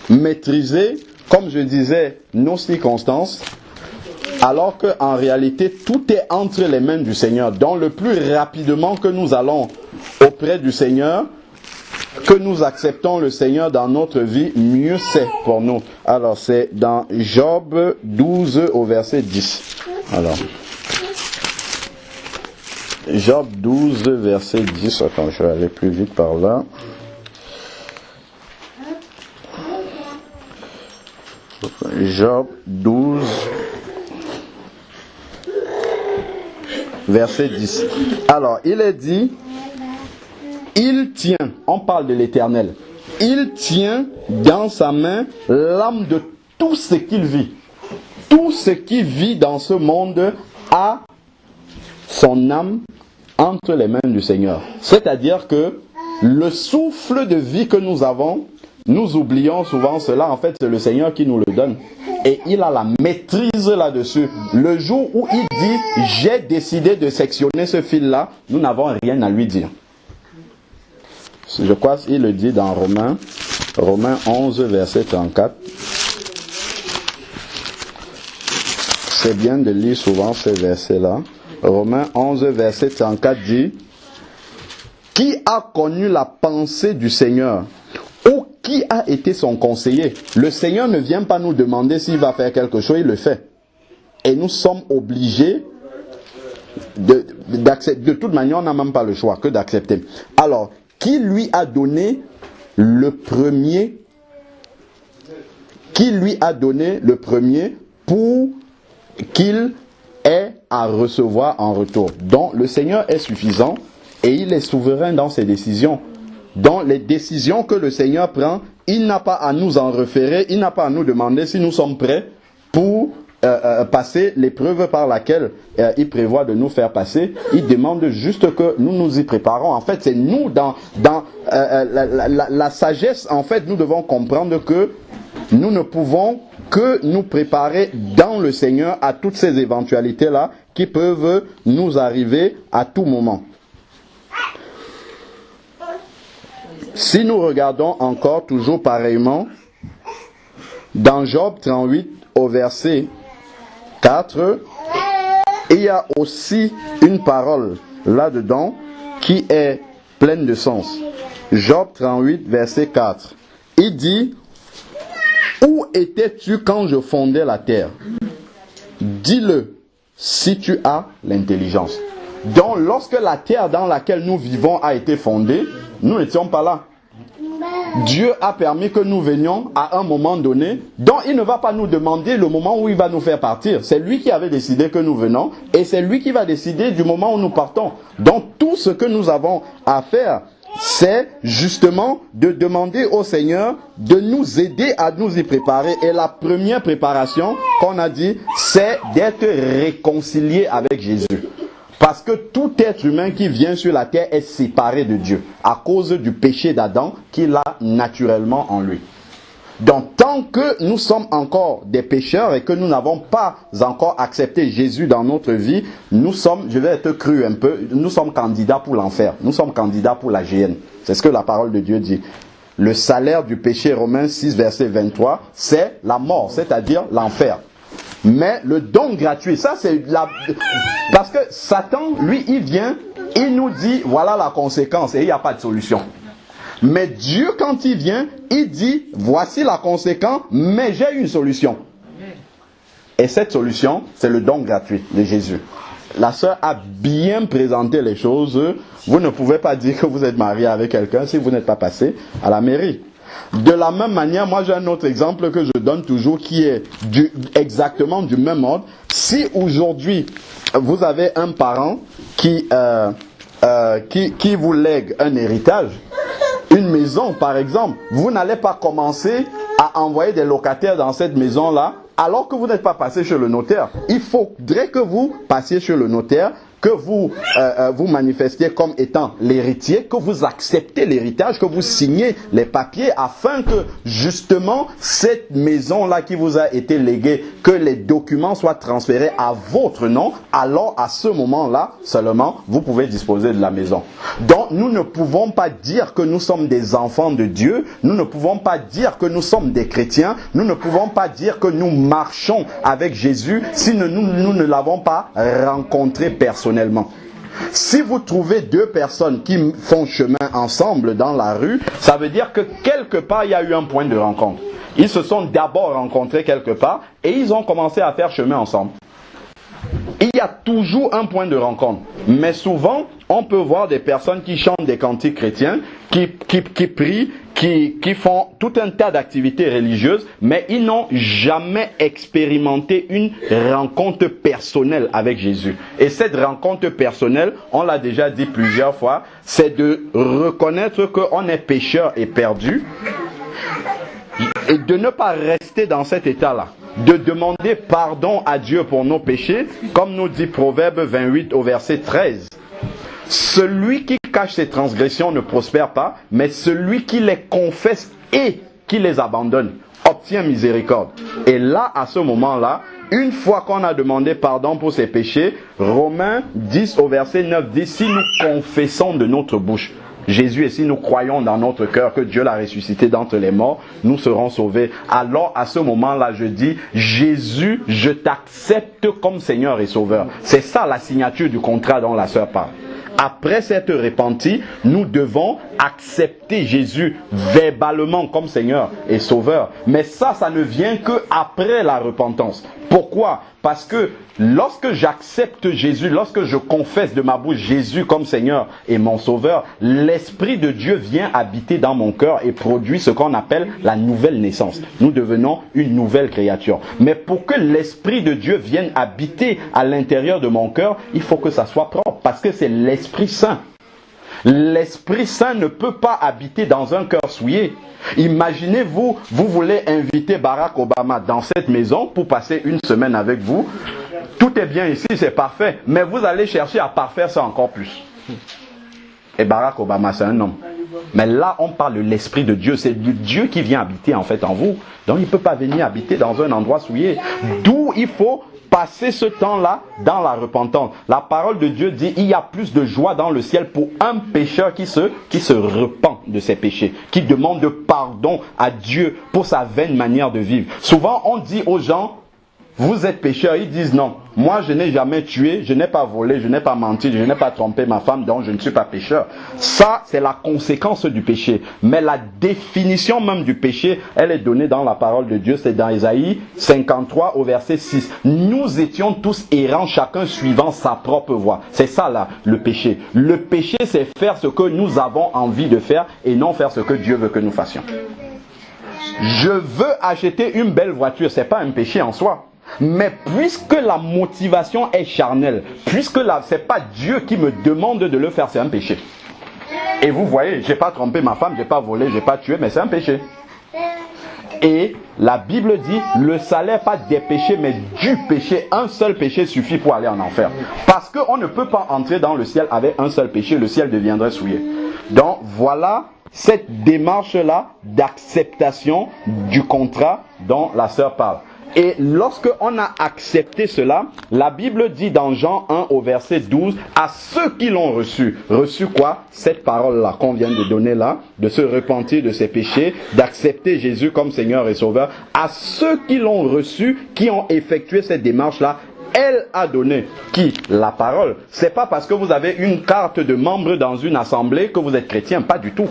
maîtriser, comme je disais, nos circonstances, alors qu'en réalité, tout est entre les mains du Seigneur. Donc, le plus rapidement que nous allons auprès du Seigneur, que nous acceptons le Seigneur dans notre vie, mieux c'est pour nous. Alors, c'est dans Job 12 au verset 10. Alors, Job 12, verset 10. Attends, je vais aller plus vite par là. Job 12, verset 10. Alors, il est dit, il tient, on parle de l'Éternel, il tient dans sa main l'âme de tout ce qu'il vit. Tout ce qui vit dans ce monde a son âme entre les mains du Seigneur. C'est-à-dire que le souffle de vie que nous avons, nous oublions souvent cela, en fait c'est le Seigneur qui nous le donne. Et il a la maîtrise là-dessus. Le jour où il dit, j'ai décidé de sectionner ce fil-là, nous n'avons rien à lui dire. Je crois qu'il le dit dans Romains 11, verset 34. C'est bien de lire souvent ces versets-là. Romains 11, verset 34 dit, qui a connu la pensée du Seigneur? Ou qui a été son conseiller? Le Seigneur ne vient pas nous demander s'il va faire quelque chose, il le fait. Et nous sommes obligés d'accepter. De toute manière, on n'a même pas le choix que d'accepter. Alors, qui lui a donné le premier? Qui lui a donné le premier pour qu'il ait à recevoir en retour? Donc, le Seigneur est suffisant et il est souverain dans ses décisions. Dans les décisions que le Seigneur prend, il n'a pas à nous en référer, il n'a pas à nous demander si nous sommes prêts pour passer l'épreuve par laquelle il prévoit de nous faire passer. Il demande juste que nous nous y préparons. En fait, c'est nous, dans la sagesse, en fait, nous devons comprendre que nous ne pouvons que nous préparer dans le Seigneur à toutes ces éventualités-là qui peuvent nous arriver à tout moment. Si nous regardons encore toujours pareillement, dans Job 38 au verset 4, il y a aussi une parole là-dedans qui est pleine de sens. Job 38 verset 4. Il dit: où étais-tu quand je fondais la terre? Dis-le si tu as l'intelligence. Donc lorsque la terre dans laquelle nous vivons a été fondée, nous n'étions pas là. Dieu a permis que nous venions à un moment donné, donc il ne va pas nous demander le moment où il va nous faire partir. C'est lui qui avait décidé que nous venons et c'est lui qui va décider du moment où nous partons. Donc tout ce que nous avons à faire, c'est justement de demander au Seigneur de nous aider à nous y préparer. Et la première préparation qu'on a dit, c'est d'être réconcilié avec Jésus. Parce que tout être humain qui vient sur la terre est séparé de Dieu à cause du péché d'Adam qu'il a naturellement en lui. Donc tant que nous sommes encore des pécheurs et que nous n'avons pas encore accepté Jésus dans notre vie, nous sommes, je vais être cru un peu, nous sommes candidats pour l'enfer. Nous sommes candidats pour la géhenne. C'est ce que la parole de Dieu dit. Le salaire du péché, Romains 6 verset 23, c'est la mort, c'est-à-dire l'enfer. Mais le don gratuit, ça c'est la... Parce que Satan, lui, il vient, il nous dit, voilà la conséquence, et il n'y a pas de solution. Mais Dieu, quand il vient, il dit, voici la conséquence, mais j'ai une solution. Et cette solution, c'est le don gratuit de Jésus. La sœur a bien présenté les choses. Vous ne pouvez pas dire que vous êtes marié avec quelqu'un si vous n'êtes pas passé à la mairie. De la même manière, moi j'ai un autre exemple que je donne toujours qui est exactement du même ordre. Si aujourd'hui vous avez un parent qui vous lègue un héritage, une maison par exemple, vous n'allez pas commencer à envoyer des locataires dans cette maison-là alors que vous n'êtes pas passé chez le notaire. Il faudrait que vous passiez chez le notaire, que vous vous manifestiez comme étant l'héritier, que vous acceptez l'héritage, que vous signez les papiers afin que justement cette maison-là qui vous a été léguée, que les documents soient transférés à votre nom. Alors à ce moment-là seulement, vous pouvez disposer de la maison. Donc nous ne pouvons pas dire que nous sommes des enfants de Dieu, nous ne pouvons pas dire que nous sommes des chrétiens, nous ne pouvons pas dire que nous marchons avec Jésus si nous ne l'avons pas rencontré personnellement. Si vous trouvez deux personnes qui font chemin ensemble dans la rue, ça veut dire que quelque part il y a eu un point de rencontre. Ils se sont d'abord rencontrés quelque part et ils ont commencé à faire chemin ensemble. Il y a toujours un point de rencontre. Mais souvent, on peut voir des personnes qui chantent des cantiques chrétiens, qui prient, qui font tout un tas d'activités religieuses, mais ils n'ont jamais expérimenté une rencontre personnelle avec Jésus. Et cette rencontre personnelle, on l'a déjà dit plusieurs fois, c'est de reconnaître qu'on est pécheur et perdu, et de ne pas rester dans cet état-là. De demander pardon à Dieu pour nos péchés, comme nous dit Proverbe 28 au verset 13. Celui qui cache ses transgressions ne prospère pas, mais celui qui les confesse et qui les abandonne obtient miséricorde. Et là, à ce moment-là, une fois qu'on a demandé pardon pour ses péchés, Romains 10 au verset 9 dit, si nous confessons de notre bouche Jésus, et si nous croyons dans notre cœur que Dieu l'a ressuscité d'entre les morts, nous serons sauvés. Alors à ce moment-là, je dis, Jésus, je t'accepte comme Seigneur et Sauveur. C'est ça la signature du contrat dont la sœur parle. Après s'être repenti, nous devons accepter Jésus verbalement comme Seigneur et Sauveur. Mais ça ne vient que après la repentance. Pourquoi? Parce que lorsque j'accepte Jésus, lorsque je confesse de ma bouche Jésus comme Seigneur et mon Sauveur, l'Esprit de Dieu vient habiter dans mon cœur et produit ce qu'on appelle la nouvelle naissance. Nous devenons une nouvelle créature. Mais pour que l'Esprit de Dieu vienne habiter à l'intérieur de mon cœur, il faut que ça soit propre, parce que c'est l'Esprit Saint. L'Esprit Saint ne peut pas habiter dans un cœur souillé. Imaginez-vous, vous voulez inviter Barack Obama dans cette maison pour passer une semaine avec vous. Tout est bien ici, c'est parfait. Mais vous allez chercher à parfaire ça encore plus. Et Barack Obama, c'est un homme. Mais là, on parle de l'Esprit de Dieu. C'est Dieu qui vient habiter en fait en vous. Donc il ne peut pas venir habiter dans un endroit souillé. D'où il faut passer ce temps-là dans la repentance. La parole de Dieu dit, il y a plus de joie dans le ciel pour un pécheur qui se repent de ses péchés, qui demande pardon à Dieu pour sa vaine manière de vivre. Souvent, on dit aux gens, vous êtes pécheurs, ils disent non. Moi, je n'ai jamais tué, je n'ai pas volé, je n'ai pas menti, je n'ai pas trompé ma femme, donc je ne suis pas pécheur. Ça, c'est la conséquence du péché. Mais la définition même du péché, elle est donnée dans la parole de Dieu. C'est dans Ésaïe 53 au verset 6. Nous étions tous errants, chacun suivant sa propre voie. C'est ça là, le péché. Le péché, c'est faire ce que nous avons envie de faire et non faire ce que Dieu veut que nous fassions. Je veux acheter une belle voiture, c'est pas un péché en soi. Mais puisque la motivation est charnelle, puisque c'est pas Dieu qui me demande de le faire, c'est un péché. Et vous voyez, j'ai pas trompé ma femme, j'ai pas volé, j'ai pas tué, mais c'est un péché. Et la Bible dit, le salaire pas des péchés, mais du péché. Un seul péché suffit pour aller en enfer. Parce qu'on ne peut pas entrer dans le ciel avec un seul péché, le ciel deviendrait souillé. Donc voilà cette démarche-là d'acceptation du contrat dont la sœur parle. Et lorsque on a accepté cela, la Bible dit dans Jean 1 au verset 12, à ceux qui l'ont reçu. Reçu quoi? Cette parole-là qu'on vient de donner là, de se repentir de ses péchés, d'accepter Jésus comme Seigneur et Sauveur. À ceux qui l'ont reçu, qui ont effectué cette démarche-là, elle a donné. Qui? La parole. C'est pas parce que vous avez une carte de membre dans une assemblée que vous êtes chrétien. Pas du tout.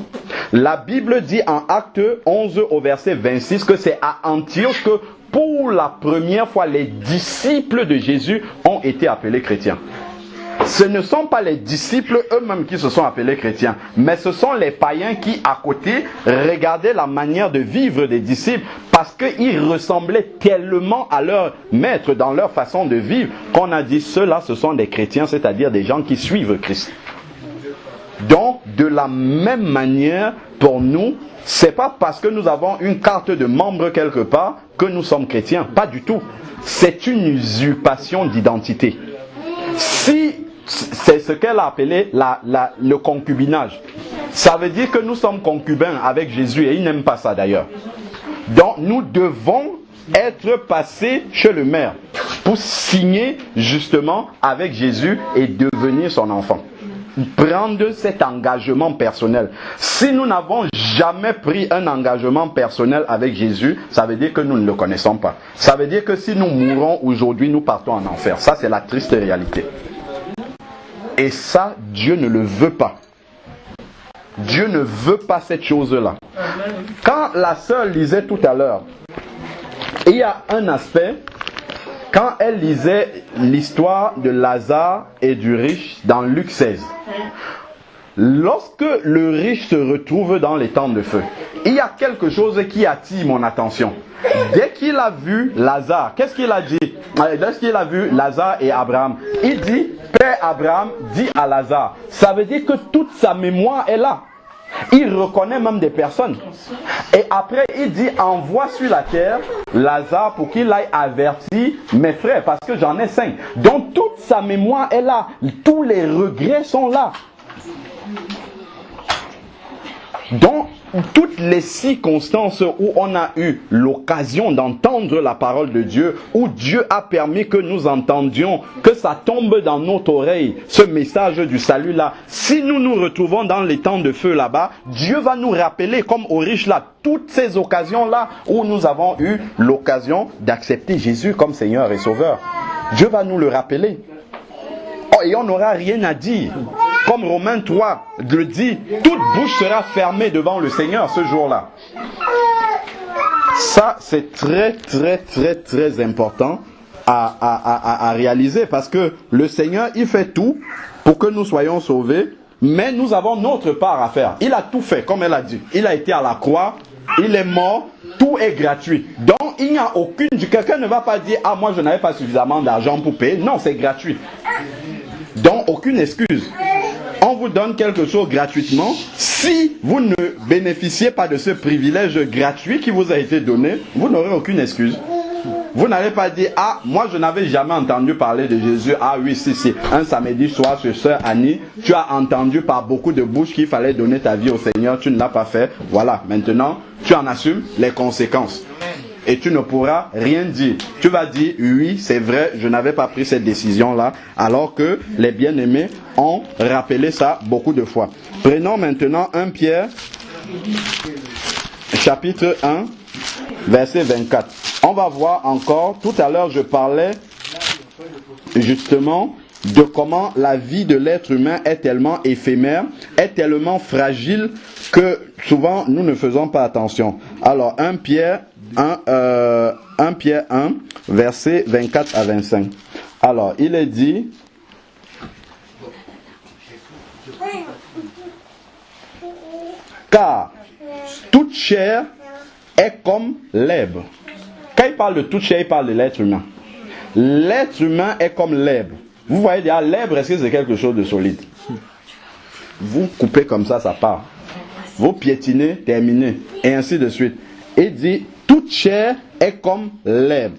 La Bible dit en Acte 11 au verset 26 que c'est à Antioche que pour la première fois les disciples de Jésus ont été appelés chrétiens. Ce ne sont pas les disciples eux-mêmes qui se sont appelés chrétiens, mais ce sont les païens qui, à côté, regardaient la manière de vivre des disciples parce qu'ils ressemblaient tellement à leur maître dans leur façon de vivre qu'on a dit ceux-là, ce sont des chrétiens, c'est-à-dire des gens qui suivent Christ. Donc, de la même manière, pour nous, c'est pas parce que nous avons une carte de membre quelque part que nous sommes chrétiens. Pas du tout. C'est une usurpation d'identité. Si c'est ce qu'elle a appelé le concubinage, ça veut dire que nous sommes concubins avec Jésus et il n'aime pas ça d'ailleurs. Donc nous devons être passés chez le maire pour signer justement avec Jésus et devenir son enfant. Prendre cet engagement personnel. Si nous n'avons jamais pris un engagement personnel avec Jésus, ça veut dire que nous ne le connaissons pas. Ça veut dire que si nous mourons aujourd'hui, nous partons en enfer. Ça, c'est la triste réalité. Et ça, Dieu ne le veut pas. Dieu ne veut pas cette chose-là. Quand la sœur lisait tout à l'heure, il y a un aspect. Quand elle lisait l'histoire de Lazare et du riche dans Luc 16, lorsque le riche se retrouve dans les temps de feu, il y a quelque chose qui attire mon attention. Dès qu'il a vu Lazare, qu'est-ce qu'il a dit? Lorsqu'il a vu Lazare et Abraham, il dit, Père Abraham dit à Lazare. Ça veut dire que toute sa mémoire est là. Il reconnaît même des personnes. Et après, il dit, envoie sur la terre Lazare pour qu'il aille avertir mes frères, parce que j'en ai 5. Donc toute sa mémoire est là. Tous les regrets sont là. Donc, toutes les circonstances où on a eu l'occasion d'entendre la parole de Dieu, où Dieu a permis que nous entendions, que ça tombe dans notre oreille, ce message du salut là, si nous nous retrouvons dans les temps de feu là-bas, Dieu va nous rappeler, comme aux riches là, toutes ces occasions là où nous avons eu l'occasion d'accepter Jésus comme Seigneur et Sauveur. Dieu va nous le rappeler. Oh, et on n'aura rien à dire. comme Romains 3 le dit, toute bouche sera fermée devant le Seigneur ce jour-là. Ça, c'est très, très, très, très important à réaliser, parce que le Seigneur, il fait tout pour que nous soyons sauvés, mais nous avons notre part à faire. Il a tout fait, comme elle a dit. Il a été à la croix, il est mort, tout est gratuit. Donc, il n'y a aucune... Quelqu'un ne va pas dire, ah, moi, je n'avais pas suffisamment d'argent pour payer. Non, c'est gratuit. Donc, aucune excuse. On vous donne quelque chose gratuitement. Si vous ne bénéficiez pas de ce privilège gratuit qui vous a été donné, vous n'aurez aucune excuse. Vous n'allez pas dire, ah, moi je n'avais jamais entendu parler de Jésus. Ah oui, si. Un samedi soir, sur sœur Annie, tu as entendu par beaucoup de bouches qu'il fallait donner ta vie au Seigneur. Tu ne l'as pas fait. Voilà, maintenant, tu en assumes les conséquences. Et tu ne pourras rien dire. Tu vas dire, oui, c'est vrai, je n'avais pas pris cette décision-là. Alors que les bien-aimés ont rappelé ça beaucoup de fois. Prenons maintenant 1 Pierre, chapitre 1, verset 24. On va voir encore, tout à l'heure je parlais justement de comment la vie de l'être humain est tellement éphémère, est tellement fragile que souvent nous ne faisons pas attention. Alors 1 Pierre 1, verset 24 à 25. Alors il est dit, car toute chair est comme l'herbe. Quand il parle de toute chair, il parle de l'être humain. L'être humain est comme l'herbe. Vous voyez déjà, l'herbe, est-ce que c'est quelque chose de solide? Vous coupez comme ça part. Vous piétinez, terminez. Et ainsi de suite. Il dit, toute chair est comme l'herbe.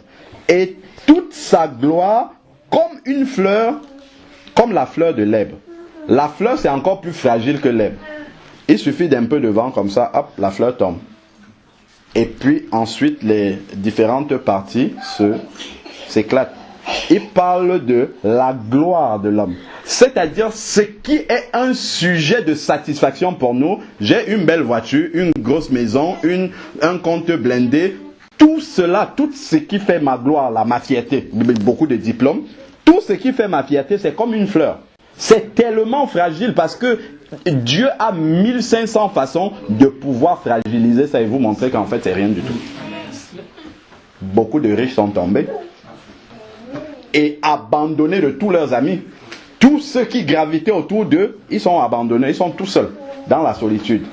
Et toute sa gloire comme une fleur, comme la fleur de l'herbe. La fleur, c'est encore plus fragile que l'herbe. Il suffit d'un peu de vent comme ça, hop, la fleur tombe. Et puis ensuite, les différentes parties s'éclatent. Il parle de la gloire de l'homme. C'est-à-dire ce qui est un sujet de satisfaction pour nous. J'ai une belle voiture, une grosse maison, un compte blindé. Tout cela, tout ce qui fait ma gloire, ma fierté, beaucoup de diplômes, tout ce qui fait ma fierté, c'est comme une fleur. C'est tellement fragile parce que Dieu a 1500 façons de pouvoir fragiliser ça et vous montrer qu'en fait c'est rien du tout. Beaucoup de riches sont tombés et abandonnés de tous leurs amis. Tous ceux qui gravitaient autour d'eux, ils sont abandonnés, ils sont tout seuls dans la solitude.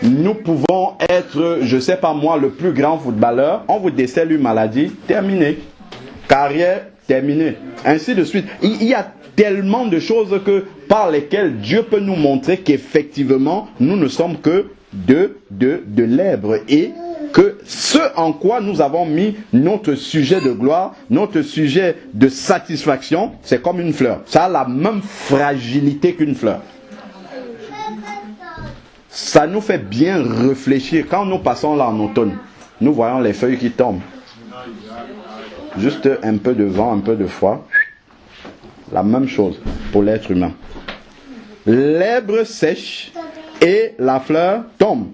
Nous pouvons être, je ne sais pas moi, le plus grand footballeur, on vous décèle une maladie, terminé. Carrière, terminée. Ainsi de suite. Il y a tellement de choses par lesquelles Dieu peut nous montrer qu'effectivement, nous ne sommes que de l'herbe et que ce en quoi nous avons mis notre sujet de gloire, notre sujet de satisfaction, c'est comme une fleur. Ça a la même fragilité qu'une fleur. Ça nous fait bien réfléchir. Quand nous passons là en automne, nous voyons les feuilles qui tombent. Juste un peu de vent, un peu de froid. La même chose pour l'être humain. L'herbe sèche et la fleur tombe.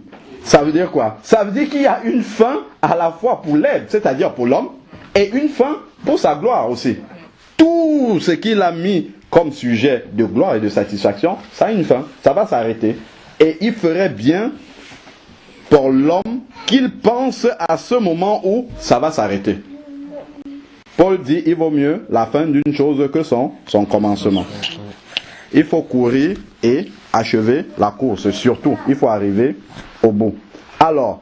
Ça veut dire quoi? Ça veut dire qu'il y a une fin à la fois pour l'herbe, c'est-à-dire pour l'homme, et une fin pour sa gloire aussi. Tout ce qu'il a mis comme sujet de gloire et de satisfaction, ça a une fin, ça va s'arrêter. Et il ferait bien pour l'homme qu'il pense à ce moment où ça va s'arrêter. Paul dit, il vaut mieux la fin d'une chose que son commencement. Il faut courir et achever la course. Surtout, il faut arriver au bout. Alors,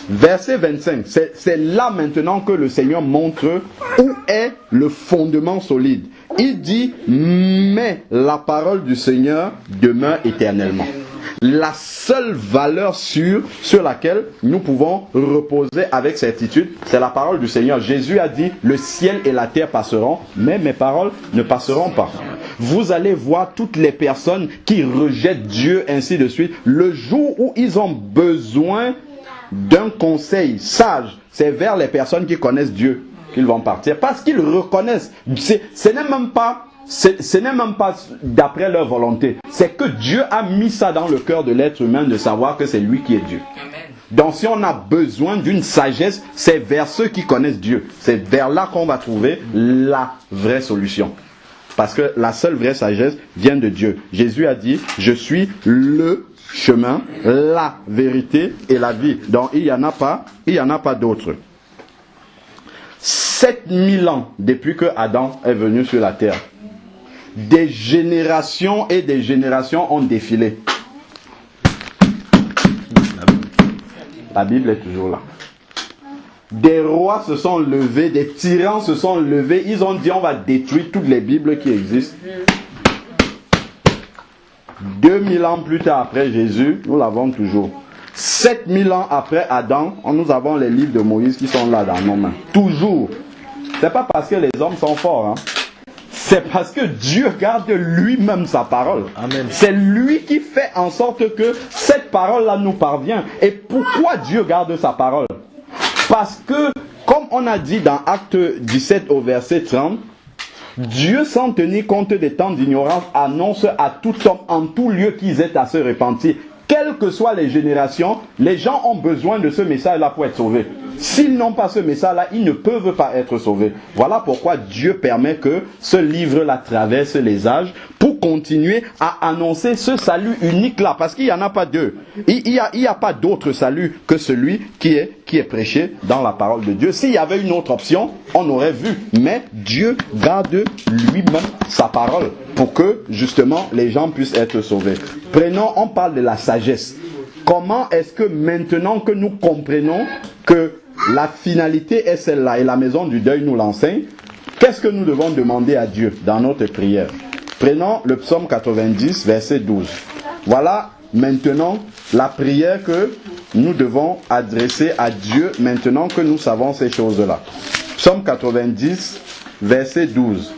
verset 25, c'est là maintenant que le Seigneur montre où est le fondement solide. Il dit, mais la parole du Seigneur demeure éternellement. La seule valeur sûre sur laquelle nous pouvons reposer avec certitude, c'est la parole du Seigneur. Jésus a dit, le ciel et la terre passeront, mais mes paroles ne passeront pas. Vous allez voir toutes les personnes qui rejettent Dieu, ainsi de suite. Le jour où ils ont besoin d'un conseil sage, c'est vers les personnes qui connaissent Dieu qu'ils vont partir. Parce qu'ils reconnaissent. Ce n'est même pas d'après leur volonté. C'est que Dieu a mis ça dans le cœur de l'être humain de savoir que c'est lui qui est Dieu. Donc si on a besoin d'une sagesse, c'est vers ceux qui connaissent Dieu. C'est vers là qu'on va trouver la vraie solution. Parce que la seule vraie sagesse vient de Dieu. Jésus a dit, je suis le chemin, la vérité et la vie. Donc il n'y en a pas d'autre. 7000 ans depuis que Adam est venu sur la terre, des générations et des générations ont défilé. La Bible est toujours là. Des rois se sont levés, des tyrans se sont levés, ils ont dit on va détruire toutes les Bibles qui existent. 2000 ans plus tard après Jésus, nous l'avons toujours. 7000 ans après Adam, nous avons les livres de Moïse qui sont là dans nos mains. Toujours. C'est pas parce que les hommes sont forts, hein. C'est parce que Dieu garde lui-même sa parole. Amen. C'est lui qui fait en sorte que cette parole-là nous parvient. Et pourquoi Dieu garde sa parole? Parce que, comme on a dit dans Acte 17 au verset 30, Dieu, sans tenir compte des temps d'ignorance, annonce à tout homme, en tout lieu, qu'ils aient à se repentir. Quelles que soient les générations, les gens ont besoin de ce message-là pour être sauvés. S'ils n'ont pas ce message-là, ils ne peuvent pas être sauvés. Voilà pourquoi Dieu permet que ce livre-là traverse les âges pour continuer à annoncer ce salut unique-là. Parce qu'il n'y en a pas deux. Il n'y a pas d'autre salut que celui qui est prêché dans la parole de Dieu. S'il y avait une autre option, on aurait vu. Mais Dieu garde lui-même sa parole pour que justement les gens puissent être sauvés. Prenons, on parle de la sagesse. Comment est-ce que maintenant que nous comprenons que la finalité est celle-là et la maison du deuil nous l'enseigne, qu'est-ce que nous devons demander à Dieu dans notre prière? Prenons le psaume 90, verset 12. Voilà maintenant la prière que nous devons adresser à Dieu maintenant que nous savons ces choses-là. Psaume 90, verset 12.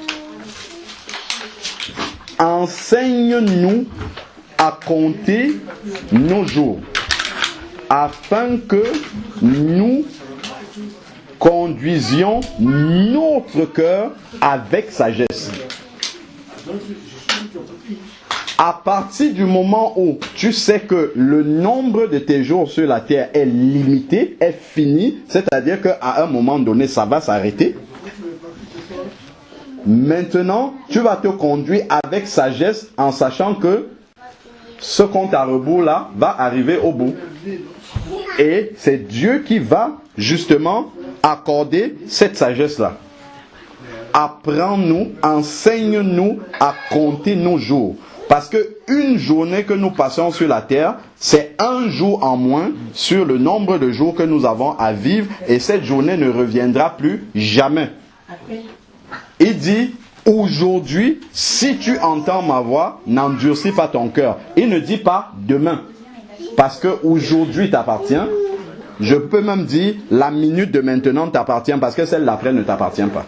Enseigne-nous à compter nos jours, afin que nous conduisions notre cœur avec sagesse. À partir du moment où tu sais que le nombre de tes jours sur la terre est limité, est fini, c'est-à-dire qu'à un moment donné, ça va s'arrêter. Maintenant, tu vas te conduire avec sagesse en sachant que ce compte à rebours là va arriver au bout. Et c'est Dieu qui va justement accorder cette sagesse là. Apprends-nous, enseigne-nous à compter nos jours. Parce que une journée que nous passons sur la terre, c'est un jour en moins sur le nombre de jours que nous avons à vivre. Et cette journée ne reviendra plus jamais. Il dit, aujourd'hui, si tu entends ma voix, n'endurcis pas ton cœur. Il ne dit pas demain. Parce que aujourd'hui t'appartient. Je peux même dire, la minute de maintenant t'appartient parce que celle d'après ne t'appartient pas.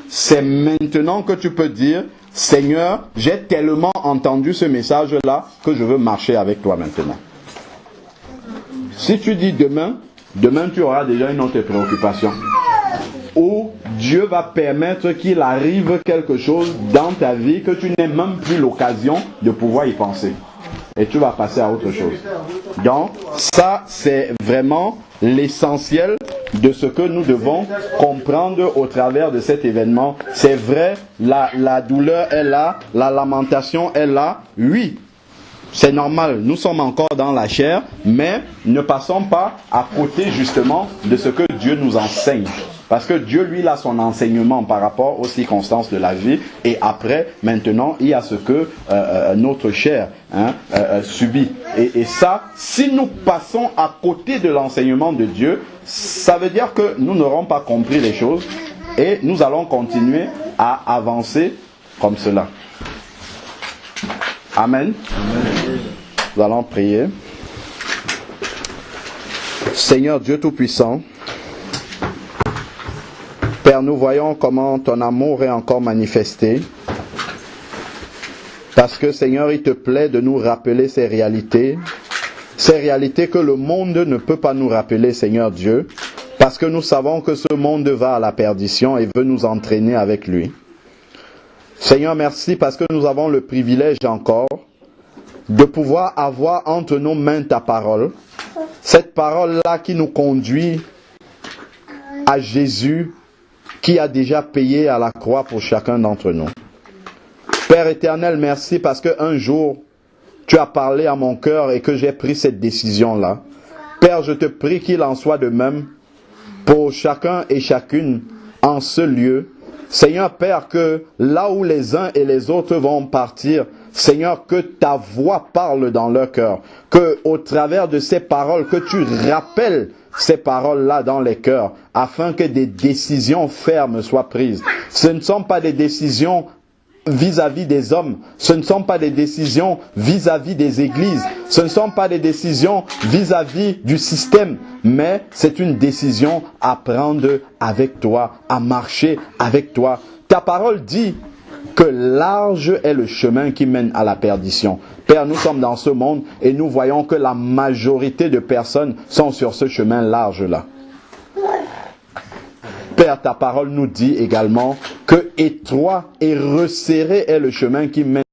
C'est maintenant que tu peux dire, Seigneur, j'ai tellement entendu ce message-là que je veux marcher avec toi maintenant. Si tu dis demain, demain tu auras déjà une autre préoccupation. Où Dieu va permettre qu'il arrive quelque chose dans ta vie que tu n'aies même plus l'occasion de pouvoir y penser. Et tu vas passer à autre chose. Donc, ça, c'est vraiment l'essentiel de ce que nous devons comprendre au travers de cet événement. C'est vrai, la douleur est là, la lamentation est là. Oui, c'est normal, nous sommes encore dans la chair, mais ne passons pas à côté justement de ce que Dieu nous enseigne. Parce que Dieu, lui, a son enseignement par rapport aux circonstances de la vie. Et après, maintenant, il y a ce que notre chair subit. Et ça, si nous passons à côté de l'enseignement de Dieu, ça veut dire que nous n'aurons pas compris les choses. Et nous allons continuer à avancer comme cela. Amen. Amen. Nous allons prier. Seigneur Dieu Tout-Puissant, Père, nous voyons comment ton amour est encore manifesté. Parce que, Seigneur, il te plaît de nous rappeler ces réalités que le monde ne peut pas nous rappeler, Seigneur Dieu, parce que nous savons que ce monde va à la perdition et veut nous entraîner avec lui. Seigneur, merci parce que nous avons le privilège encore de pouvoir avoir entre nos mains ta parole, cette parole-là qui nous conduit à Jésus, qui a déjà payé à la croix pour chacun d'entre nous. Père éternel, merci parce qu'un jour, tu as parlé à mon cœur et que j'ai pris cette décision-là. Père, je te prie qu'il en soit de même pour chacun et chacune en ce lieu. Seigneur Père, que là où les uns et les autres vont partir, Seigneur, que ta voix parle dans leur cœur, que au travers de ces paroles, que tu rappelles ces paroles-là dans les cœurs, afin que des décisions fermes soient prises. Ce ne sont pas des décisions vis-à-vis des hommes, ce ne sont pas des décisions vis-à-vis des églises, ce ne sont pas des décisions vis-à-vis du système, mais c'est une décision à prendre avec toi, à marcher avec toi. Ta parole dit que large est le chemin qui mène à la perdition. Père, nous sommes dans ce monde et nous voyons que la majorité de personnes sont sur ce chemin large-là. Père, ta parole nous dit également que étroit et resserré est le chemin qui mène